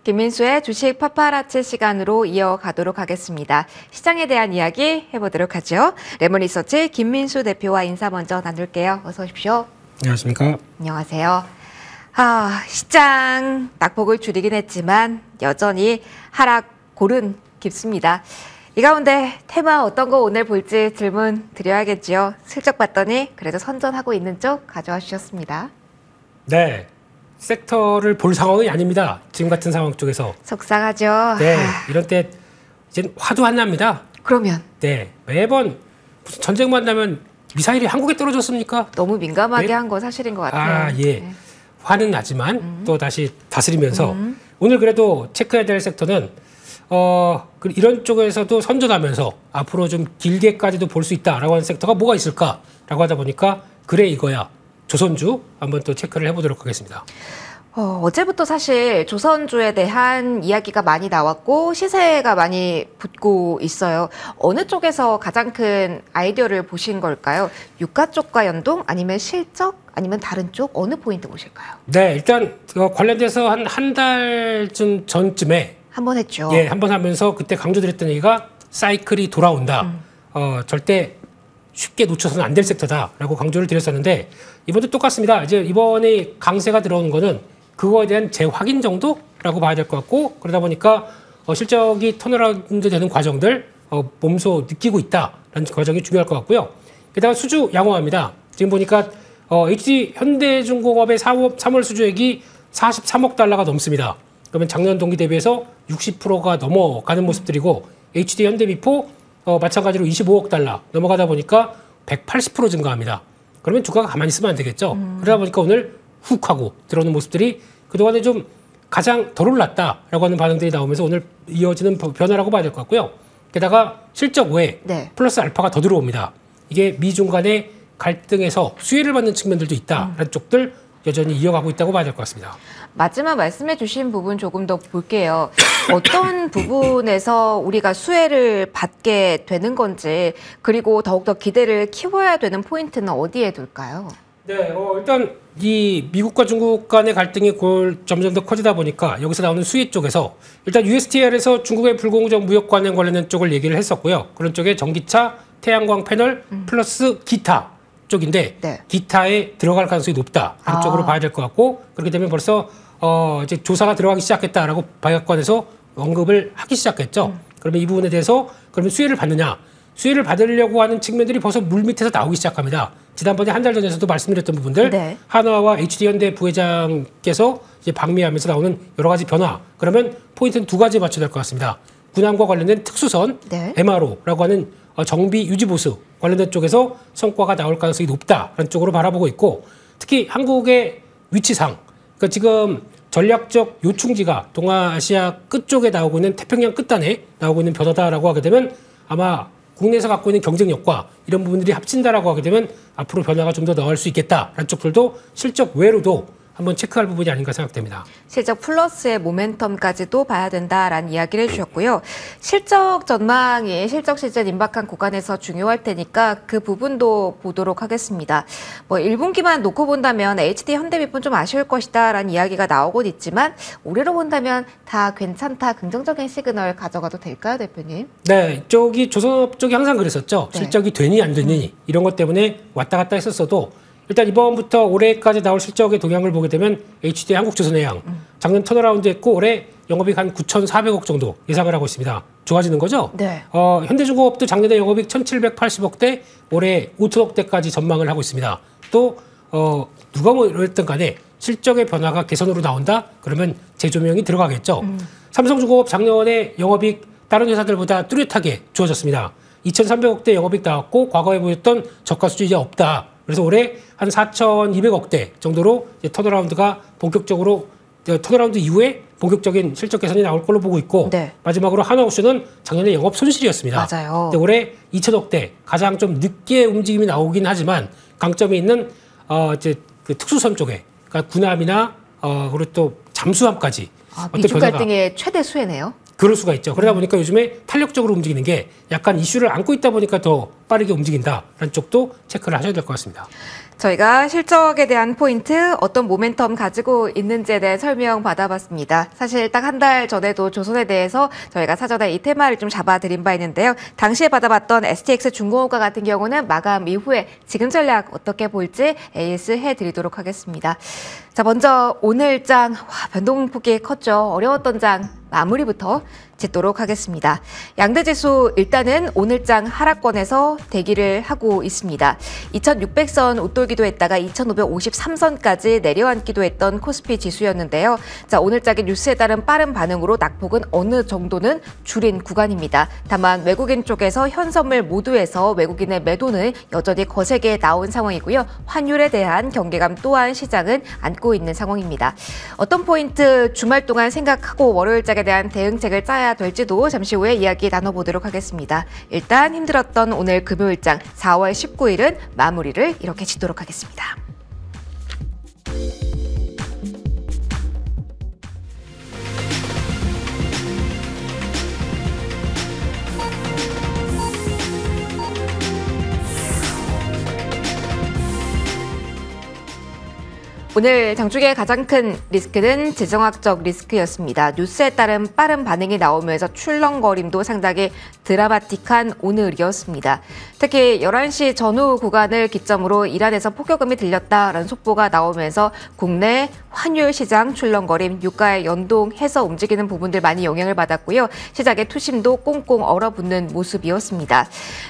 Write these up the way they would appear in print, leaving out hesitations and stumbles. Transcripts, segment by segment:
김민수의 주식 파파라치 시간으로 이어가도록 하겠습니다. 시장에 대한 이야기 해보도록 하죠. 레몬리서치 김민수 대표와 인사 먼저 나눌게요. 어서 오십시오. 안녕하십니까. 안녕하세요. 시장 낙폭을 줄이긴 했지만 여전히 하락 골은 깊습니다. 이 가운데 테마 어떤 거 오늘 볼지 질문 드려야겠지요. 슬쩍 봤더니 그래도 선전하고 있는 쪽 가져와 주셨습니다. 네. 섹터를 볼 상황이 아닙니다. 지금 같은 상황 쪽에서. 속상하죠. 네. 이런 때 이제 화도 안 납니다. 그러면? 네. 매번 무슨 전쟁만 나면 미사일이 한국에 떨어졌습니까? 너무 민감하게 네? 한 거 사실인 것 같아요. 예. 네. 화는 나지만 또 다시 다스리면서 오늘 그래도 체크해야 될 섹터는 이런 쪽에서도 선전하면서 앞으로 좀 길게까지도 볼 수 있다라고 하는 섹터가 뭐가 있을까라고 하다 보니까 그래 이거야. 조선주 한번 또 체크를 해보도록 하겠습니다. 어제부터 사실 조선주에 대한 이야기가 많이 나왔고 시세가 많이 붙고 있어요. 어느 쪽에서 가장 큰 아이디어를 보신 걸까요? 유가 쪽과 연동 아니면 실적 아니면 다른 쪽 어느 포인트 보실까요? 네, 일단 관련돼서 한 달쯤 전쯤에 한번 했죠. 예, 한번 하면서 그때 강조드렸던 얘기가 사이클이 돌아온다. 절대 쉽게 놓쳐서는 안 될 섹터다라고 강조를 드렸었는데 이번도 똑같습니다. 이제 이번에 강세가 들어오는 거는 그거에 대한 재확인 정도라고 봐야 될 것 같고 그러다 보니까 실적이 턴어라운드 되는 과정들 몸소 느끼고 있다라는 과정이 중요할 것 같고요. 게다가 수주 양호합니다. 지금 보니까 HD 현대중공업의 3월 수주액이 43억 달러가 넘습니다. 그러면 작년 동기 대비해서 60%가 넘어가는 모습들이고 HD 현대미포 마찬가지로 25억 달러 넘어가다 보니까 180% 증가합니다. 그러면 주가가 가만히 있으면 안 되겠죠. 그러다 보니까 오늘 훅 하고 들어오는 모습들이 그동안에 좀 가장 덜 올랐다라고 하는 반응들이 나오면서 오늘 이어지는 변화라고 봐야 될 것 같고요. 게다가 실적 외에 플러스 알파가 더 들어옵니다. 이게 미중 간의 갈등에서 수혜를 받는 측면들도 있다라는 쪽들 여전히 이어가고 있다고 봐야 될 것 같습니다. 마지막 말씀해 주신 부분 조금 더 볼게요. 어떤 부분에서 우리가 수혜를 받게 되는 건지 그리고 더욱더 기대를 키워야 되는 포인트는 어디에 둘까요? 네, 일단 이 미국과 중국 간의 갈등이 점점 더 커지다 보니까 여기서 나오는 수혜 쪽에서 일단 USTR에서 중국의 불공정 무역 관행 관련된 쪽을 얘기를 했었고요. 그런 쪽에 전기차, 태양광 패널 플러스 기타 쪽인데 기타에 들어갈 가능성이 높다라는 쪽으로 봐야 될 것 같고 그렇게 되면 벌써 이제 조사가 들어가기 시작했다라고 백악관에서 언급을 하기 시작했죠. 그러면 이 부분에 대해서 그러면 수혜를 받느냐? 수혜를 받으려고 하는 측면들이 벌써 물밑에서 나오기 시작합니다. 지난번에 한 달 전에서도 말씀드렸던 부분들 한화와 HD현대 부회장께서 이제 방미하면서 나오는 여러 가지 변화. 그러면 포인트는 두 가지에 맞춰야 될 것 같습니다. 군함과 관련된 특수선, MRO라고 하는 정비 유지 보수 관련된 쪽에서 성과가 나올 가능성이 높다라는 쪽으로 바라보고 있고 특히 한국의 위치상 그러니까 지금 전략적 요충지가 동아시아 끝쪽에 나오고 있는 태평양 끝단에 나오고 있는 변화다라고 하게 되면 아마 국내에서 갖고 있는 경쟁력과 이런 부분들이 합친다라고 하게 되면 앞으로 변화가 좀 더 나올 수 있겠다라는 쪽들도 실적 외로도 한번 체크할 부분이 아닌가 생각됩니다. 실적 플러스의 모멘텀까지도 봐야 된다라는 이야기를 해주셨고요. 실적 전망이 실적 시즌 임박한 구간에서 중요할 테니까 그 부분도 보도록 하겠습니다. 1분기만 놓고 본다면 HD 현대미포는 좀 아쉬울 것이다라는 이야기가 나오곤 있지만 올해로 본다면 다 괜찮다, 긍정적인 시그널 가져가도 될까요, 대표님? 네, 이쪽이 조선업 쪽이 항상 그랬었죠. 실적이 되니 안 되니 이런 것 때문에 왔다 갔다 했었어도 일단 이번부터 올해까지 나올 실적의 동향을 보게 되면 HD 한국조선해양 작년 턴어라운드 했고 올해 영업이익 한 9,400억 정도 예상을 하고 있습니다. 좋아지는 거죠? 네. 현대중공업도 작년에 영업이익 1,780억대 올해 5천억대까지 전망을 하고 있습니다. 또 누가 이랬든 간에 실적의 변화가 개선으로 나온다? 그러면 재조명이 들어가겠죠. 삼성중공업 작년에 영업이익 다른 회사들보다 뚜렷하게 좋아졌습니다. 2,300억대 영업이익 나왔고 과거에 보였던 저가 수준이 이제 없다. 그래서 올해 한 4,200억대 정도로 이제 턴어라운드가 본격적으로 턴어라운드 이후에 본격적인 실적 개선이 나올 걸로 보고 있고 마지막으로 한화오션은 작년에 영업 손실이었습니다. 맞아요. 근데 올해 2천억대 가장 좀 늦게 움직임이 나오긴 하지만 강점이 있는 이제 그 특수선 쪽에 그러니까 군함이나 그리고 또 잠수함까지 미중 갈등의 최대 수혜네요. 그럴 수가 있죠. 그러다 보니까 요즘에 탄력적으로 움직이는 게 약간 이슈를 안고 있다 보니까 더 빠르게 움직인다라는 쪽도 체크를 하셔야 될 것 같습니다. 저희가 실적에 대한 포인트, 어떤 모멘텀 가지고 있는지에 대해 설명 받아봤습니다. 사실 딱 한 달 전에도 조선에 대해서 저희가 사전에 이 테마를 좀 잡아드린 바 있는데요. 당시에 받아봤던 STX 중공업과 같은 경우는 마감 이후에 지금 전략 어떻게 볼지 AS 해드리도록 하겠습니다. 자, 먼저 오늘장 변동폭이 컸죠. 어려웠던 장 마무리부터 짓도록 하겠습니다. 양대지수 일단은 오늘장 하락권에서 대기를 하고 있습니다. 2600선 웃돌기도 했다가 2553선까지 내려앉기도 했던 코스피 지수였는데요. 자, 오늘장의 뉴스에 따른 빠른 반응으로 낙폭은 어느 정도는 줄인 구간입니다. 다만 외국인 쪽에서 현선물 모두에서 외국인의 매도는 여전히 거세게 나온 상황이고요. 환율에 대한 경계감 또한 시장은 안고 있는 상황입니다. 어떤 포인트 주말 동안 생각하고 월요일장에 대한 대응책을 짜야 될지도 잠시 후에 이야기 나눠보도록 하겠습니다. 일단 힘들었던 오늘 금요일장 4월 19일은 마무리를 이렇게 짓도록 하겠습니다. 오늘 장중의 가장 큰 리스크는 재정학적 리스크였습니다. 뉴스에 따른 빠른 반응이 나오면서 출렁거림도 상당히 드라마틱한 오늘이었습니다. 특히 11시 전후 구간을 기점으로 이란에서 폭격음이 들렸다라는 속보가 나오면서 국내 환율 시장 출렁거림, 유가에 연동해서 움직이는 부분들 많이 영향을 받았고요. 시장의 투심도 꽁꽁 얼어붙는 모습이었습니다.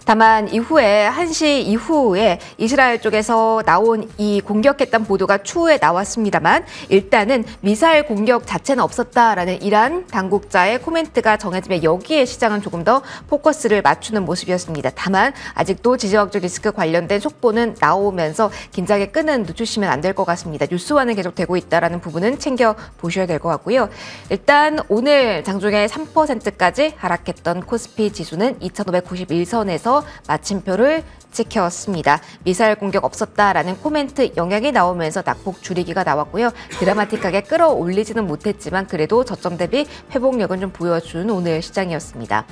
다만 이후에 1시 이후에 이스라엘 쪽에서 나온 이 공격했던 보도가 추후에 나왔습니다만 일단은 미사일 공격 자체는 없었다라는 이란 당국자의 코멘트가 정해지면 여기에 시장은 조금 더 포커스를 맞추는 모습이었습니다. 다만 아직도 지정학적 리스크 관련된 속보는 나오면서 긴장의 끈은 늦추시면 안 될 것 같습니다. 뉴스화는 계속되고 있다라는 부분은 챙겨보셔야 될 것 같고요. 일단 오늘 장중에 3%까지 하락했던 코스피 지수는 2591선에서 마침표를 지켰습니다. 미사일 공격 없었다라는 코멘트 영향이 나오면서 낙폭 줄이기가 나왔고요. 드라마틱하게 끌어올리지는 못했지만 그래도 저점 대비 회복력은 좀 보여준 오늘 시장이었습니다.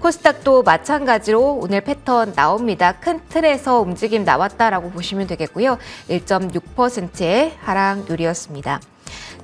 코스닥도 마찬가지로 오늘 패턴 나옵니다. 큰 틀에서 움직임 나왔다라고 보시면 되겠고요. 1.6%의 하락률이었습니다.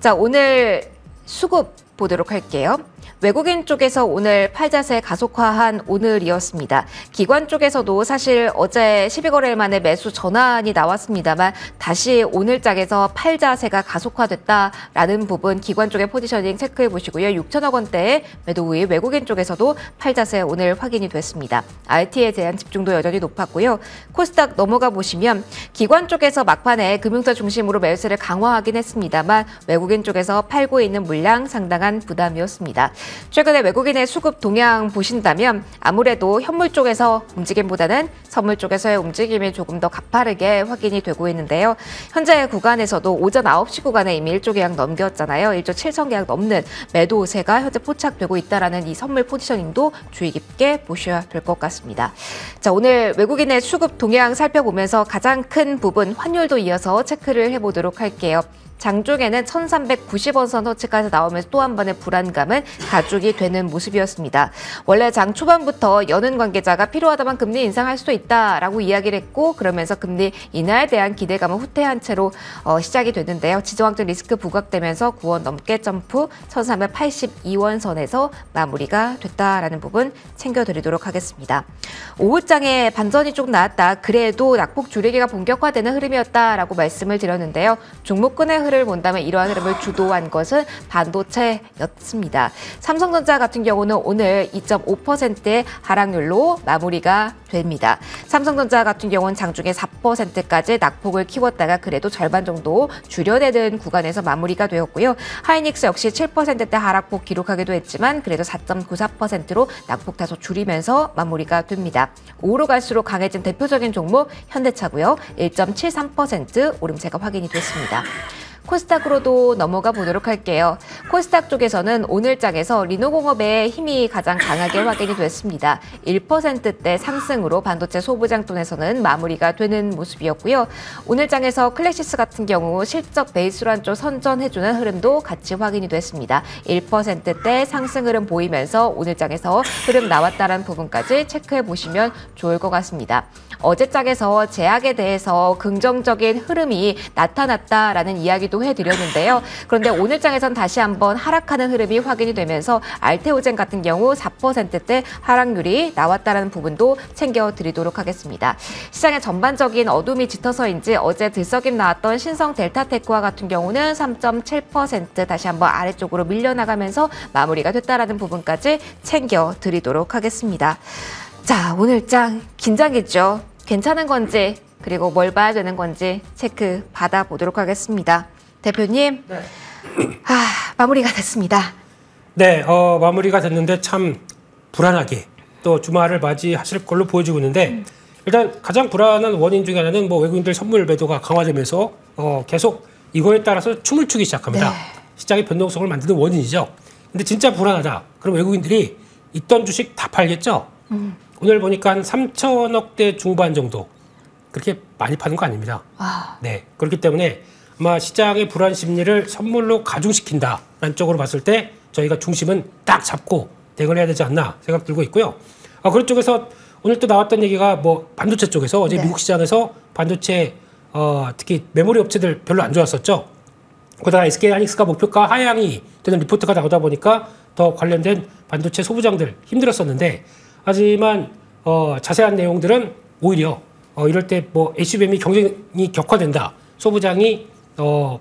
자, 오늘 수급 보도록 할게요. 외국인 쪽에서 오늘 팔자세 가속화한 오늘이었습니다. 기관 쪽에서도 사실 어제 12거래일 만에 매수 전환이 나왔습니다만 다시 오늘장에서 팔자세가 가속화됐다라는 부분 기관 쪽의 포지셔닝 체크해 보시고요. 6천억 원대의 매도 후에 외국인 쪽에서도 팔자세 오늘 확인이 됐습니다. RT에 대한 집중도 여전히 높았고요. 코스닥 넘어가 보시면 기관 쪽에서 막판에 금융사 중심으로 매수세를 강화하긴 했습니다만 외국인 쪽에서 팔고 있는 물량 상당한 부담이었습니다. 최근에 외국인의 수급 동향 보신다면 아무래도 현물 쪽에서 움직임보다는 선물 쪽에서의 움직임이 조금 더 가파르게 확인이 되고 있는데요. 현재 구간에서도 오전 9시 구간에 이미 1조 계약 넘겼잖아요. 1조 7천 계약 넘는 매도세가 현재 포착되고 있다는 이 선물 포지셔닝도 주의 깊게 보셔야 될 것 같습니다. 자, 오늘 외국인의 수급 동향 살펴보면서 가장 큰 부분 환율도 이어서 체크를 해보도록 할게요. 장중에는 1390원 선 터치까지 나오면서 또 한 번의 불안감은 가중이 되는 모습이었습니다. 원래 장 초반부터 여는 관계자가 필요하다면 금리 인상할 수도 있다라고 이야기를 했고 그러면서 금리 인하에 대한 기대감은 후퇴한 채로 시작이 됐는데요. 지정학적 리스크 부각되면서 9원 넘게 점프 1382원 선에서 마무리가 됐다라는 부분 챙겨드리도록 하겠습니다. 오후장에 반전이 좀 나왔다. 그래도 낙폭 줄이기가 본격화되는 흐름이었다라고 말씀을 드렸는데요. 종목군의 흐름을 본다면 이러한 흐름을 주도한 것은 반도체였습니다. 삼성전자 같은 경우는 오늘 2.5%의 하락률로 마무리가 됩니다. 삼성전자 같은 경우는 장중에 4%까지 낙폭을 키웠다가 그래도 절반 정도 줄여내는 구간에서 마무리가 되었고요. 하이닉스 역시 7%대 하락폭 기록하기도 했지만 그래도 4.94%로 낙폭 다소 줄이면서 마무리가 됩니다. 오후로 갈수록 강해진 대표적인 종목 현대차고요. 1.73% 오름세가 확인이 됐습니다. 코스닥으로도 넘어가 보도록 할게요. 코스닥 쪽에서는 오늘장에서 리노공업의 힘이 가장 강하게 확인이 됐습니다. 1%대 상승으로 반도체 소부장돈에서는 마무리가 되는 모습이었고요. 오늘장에서 클래시스 같은 경우 실적 베이스로 한쪽 선전해주는 흐름도 같이 확인이 됐습니다. 1%대 상승 흐름 보이면서 오늘장에서 흐름 나왔다는 부분까지 체크해 보시면 좋을 것 같습니다. 어제장에서 제약에 대해서 긍정적인 흐름이 나타났다라는 이야기도 해드렸는데요. 그런데 오늘장에선 다시 한번 하락하는 흐름이 확인이 되면서 알테오젠 같은 경우 4%대 하락률이 나왔다는 부분도 챙겨드리도록 하겠습니다. 시장의 전반적인 어둠이 짙어서인지 어제 들썩임 나왔던 신성 델타테크와 같은 경우는 3.7% 다시 한번 아래쪽으로 밀려나가면서 마무리가 됐다라는 부분까지 챙겨드리도록 하겠습니다. 자, 오늘장 긴장했죠. 괜찮은 건지 그리고 뭘 봐야 되는 건지 체크 받아보도록 하겠습니다. 대표님, 네. 마무리가 됐습니다. 네, 마무리가 됐는데 참 불안하게 또 주말을 맞이하실 걸로 보여지고 있는데 일단 가장 불안한 원인 중에 하나는 뭐 외국인들 선물 매도가 강화되면서 계속 이거에 따라서 춤을 추기 시작합니다. 네. 시장의 변동성을 만드는 원인이죠. 근데 진짜 불안하다. 그럼 외국인들이 있던 주식 다 팔겠죠? 오늘 보니까 한 3천억대 중반 정도 그렇게 많이 파는 거 아닙니다. 네, 그렇기 때문에 아마 시장의 불안 심리를 선물로 가중시킨다라는 쪽으로 봤을 때 저희가 중심은 딱 잡고 대응을 해야 되지 않나 생각 들고 있고요. 그런 쪽에서 오늘 또 나왔던 얘기가 뭐 반도체 쪽에서 어제 네. 미국 시장에서 반도체 특히 메모리 업체들 별로 안 좋았었죠. 거기다가 SK하이닉스가 목표가 하향이 되는 리포트가 나오다 보니까 더 관련된 반도체 소부장들 힘들었었는데 하지만 자세한 내용들은 오히려 이럴 때 뭐 HBM이 경쟁이 격화된다. 소부장이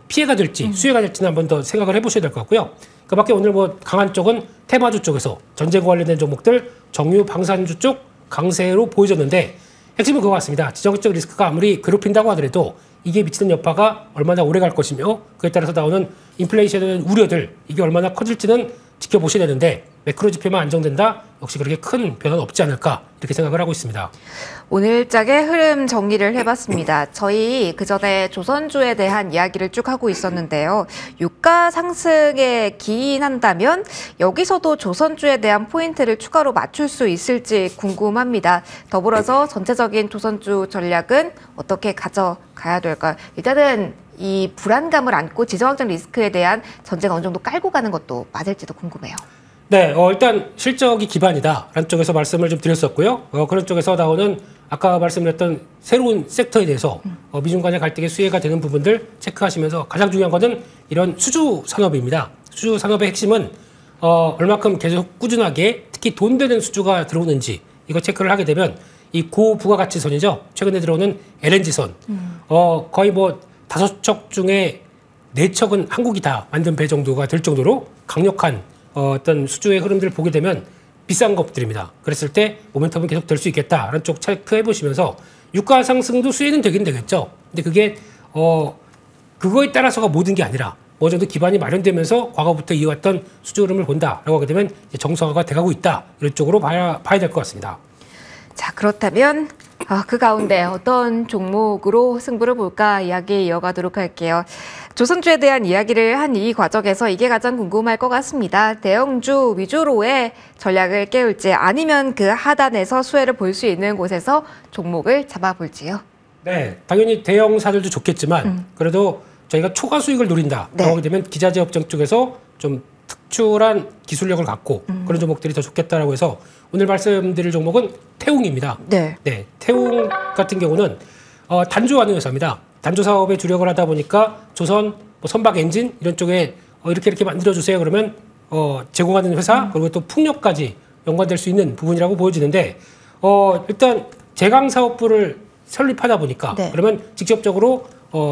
피해가 될지 수혜가 될지는 한번 더 생각을 해보셔야 될 것 같고요. 그 밖에 오늘 뭐 강한 쪽은 테마주 쪽에서 전쟁과 관련된 종목들 정유 방산주 쪽 강세로 보여졌는데 핵심은 그거 같습니다. 지정학적 리스크가 아무리 괴롭힌다고 하더라도 이게 미치는 여파가 얼마나 오래 갈 것이며 그에 따라서 나오는 인플레이션의 우려들 이게 얼마나 커질지는 지켜보셔야 되는데 매크로 지표만 안정된다? 역시 그렇게 큰 변화는 없지 않을까 이렇게 생각을 하고 있습니다. 오늘장의 흐름 정리를 해봤습니다. 저희 그전에 조선주에 대한 이야기를 쭉 하고 있었는데요. 유가 상승에 기인한다면 여기서도 조선주에 대한 포인트를 추가로 맞출 수 있을지 궁금합니다. 더불어서 전체적인 조선주 전략은 어떻게 가져가야 될까요? 일단은 이 불안감을 안고 지정학적 리스크에 대한 전제가 어느 정도 깔고 가는 것도 맞을지도 궁금해요. 네, 일단 실적이 기반이다라는 쪽에서 말씀을 좀 드렸었고요. 그런 쪽에서 나오는 아까 말씀드렸던 새로운 섹터에 대해서 미중 간의 갈등의 수혜가 되는 부분들 체크하시면서 가장 중요한 것은 이런 수주 산업입니다. 수주 산업의 핵심은 얼마큼 계속 꾸준하게 특히 돈 되는 수주가 들어오는지 이거 체크를 하게 되면 이 고부가가치선이죠. 최근에 들어오는 LNG선 거의 뭐 5척 중에 4척은 한국이 다 만든 배 정도가 될 정도로 강력한 어떤 수주의 흐름들을 보게 되면 비싼 것들입니다. 그랬을 때 모멘텀은 계속 될 수 있겠다라는 쪽 체크해 보시면서 유가 상승도 수혜는 되긴 되겠죠. 근데 그게 그거에 따라서가 모든 게 아니라 어느 정도 기반이 마련되면서 과거부터 이어왔던 수주 흐름을 본다라고 하게 되면 이제 정상화가 돼가고 있다. 이런 쪽으로 봐야 될 것 같습니다. 자, 그렇다면 그 가운데 어떤 종목으로 승부를 볼까 이야기 이어가도록 할게요. 조선주에 대한 이야기를 한 이 과정에서 이게 가장 궁금할 것 같습니다. 대형주 위주로의 전략을 깨울지 아니면 그 하단에서 수혜를 볼 수 있는 곳에서 종목을 잡아볼지요. 네, 당연히 대형사들도 좋겠지만 그래도 저희가 초과 수익을 노린다. 네. 그러게 되면 기자재업종 쪽에서 좀 특출한 기술력을 갖고 그런 종목들이 더 좋겠다라고 해서 오늘 말씀드릴 종목은 태웅입니다. 네. 네, 태웅 같은 경우는 단조하는 회사입니다. 단조 사업에 주력을 하다 보니까 조선, 뭐 선박 엔진 이런 쪽에 이렇게 만들어 주세요. 그러면 제공하는 회사 그리고 또 풍력까지 연관될 수 있는 부분이라고 보여지는데 일단 제강 사업부를 설립하다 보니까 네. 그러면 직접적으로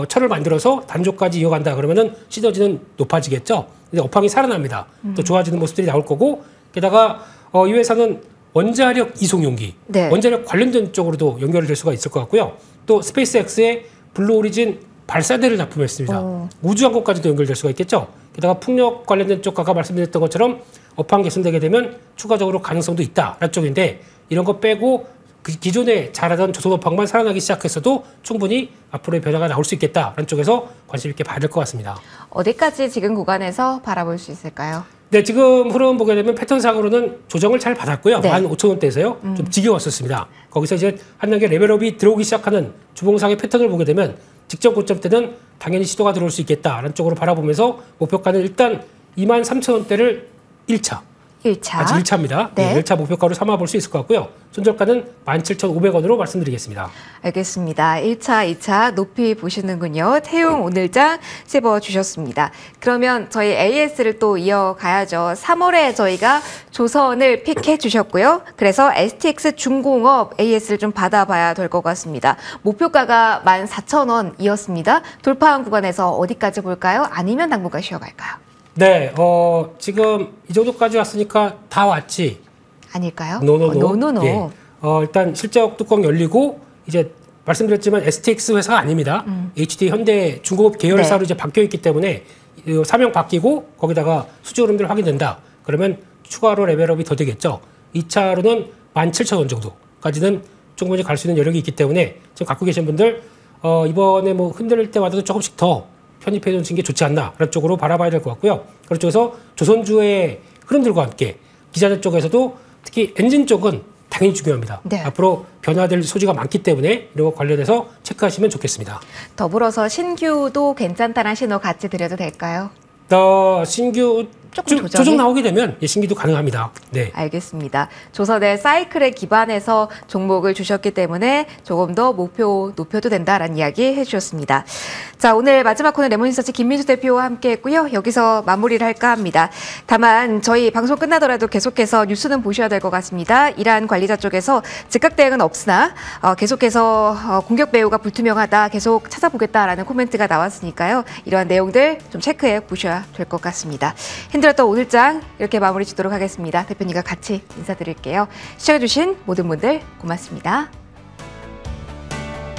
철을 만들어서 단조까지 이어간다 그러면은 시너지는 높아지겠죠. 근데 업황이 살아납니다. 또 좋아지는 모습들이 나올 거고 게다가 이 회사는 원자력 이송용기, 네. 원자력 관련된 쪽으로도 연결이 될 수가 있을 것 같고요. 또 스페이스X의 블루오리진 발사대를 납품했습니다. 우주항공까지도 연결될 수가 있겠죠. 게다가 풍력 관련된 쪽 아까 말씀드렸던 것처럼 업황 개선되게 되면 추가적으로 가능성도 있다라는 쪽인데 이런 거 빼고 그 기존에 잘하던 조선업황만 살아나기 시작했어도 충분히 앞으로의 변화가 나올 수 있겠다라는 쪽에서 관심 있게 봐야 될 것 같습니다. 어디까지 지금 구간에서 바라볼 수 있을까요? 네, 지금 흐름 보게 되면 패턴상으로는 조정을 잘 받았고요. 네. 15,000원대에서요. 좀 지겨웠었습니다. 거기서 이제 한 단계 레벨업이 들어오기 시작하는 주봉상의 패턴을 보게 되면 직전 고점 때는 당연히 시도가 들어올 수 있겠다라는 쪽으로 바라보면서 목표가는 일단 23,000원대를 1차. 1차. 아직 1차입니다. 네. 네, 1차 목표가로 삼아볼 수 있을 것 같고요. 손절가는 17,500원으로 말씀드리겠습니다. 알겠습니다. 1차, 2차 높이 보시는군요. 태용 오늘장 찝어주셨습니다. 그러면 저희 AS를 또 이어가야죠. 3월에 저희가 조선을 픽해 주셨고요. 그래서 STX 중공업 AS를 좀 받아봐야 될 것 같습니다. 목표가가 14,000원이었습니다. 돌파한 구간에서 어디까지 볼까요? 아니면 당분간 쉬어갈까요? 네, 지금 이 정도까지 왔으니까 다 왔지. 아닐까요? 노노노. 노노노. 예. 일단 실적 뚜껑 열리고 이제 말씀드렸지만 STX 회사가 아닙니다. HD 현대 중공업 계열사로 네. 이제 바뀌어 있기 때문에 사명 바뀌고 거기다가 수주 흐름들 확인된다. 그러면 추가로 레벨업이 더 되겠죠. 2차로는 17,000원 정도까지는 충분히 갈 수 있는 여력이 있기 때문에 지금 갖고 계신 분들 이번에 뭐 흔들릴 때마다도 조금씩 더 편입해 놓으신 게 좋지 않나 그런 쪽으로 바라봐야 될 것 같고요. 그런 쪽에서 조선주의 흐름들과 함께 기자재 쪽에서도 특히 엔진 쪽은 당연히 중요합니다. 네. 앞으로 변화될 소지가 많기 때문에 이런 거 관련해서 체크하시면 좋겠습니다. 더불어서 신규도 괜찮다는 신호 같이 드려도 될까요? 신규 조금 조정 나오게 되면 신규도 가능합니다. 네. 알겠습니다. 조선의 사이클에 기반해서 종목을 주셨기 때문에 조금 더 목표 높여도 된다라는 이야기 해주셨습니다. 자, 오늘 마지막 코너 레몬리서치 김민수 대표와 함께했고요. 여기서 마무리를 할까 합니다. 다만 저희 방송 끝나더라도 계속해서 뉴스는 보셔야 될 것 같습니다. 이란 관리자 쪽에서 즉각 대응은 없으나 계속해서 공격 배후가 불투명하다 계속 찾아보겠다라는 코멘트가 나왔으니까요. 이러한 내용들 좀 체크해 보셔야 될 것 같습니다. 힘들었던 오늘장 이렇게 마무리 짓도록 하겠습니다. 대표님과 같이 인사드릴게요. 시청해주신 모든 분들 고맙습니다.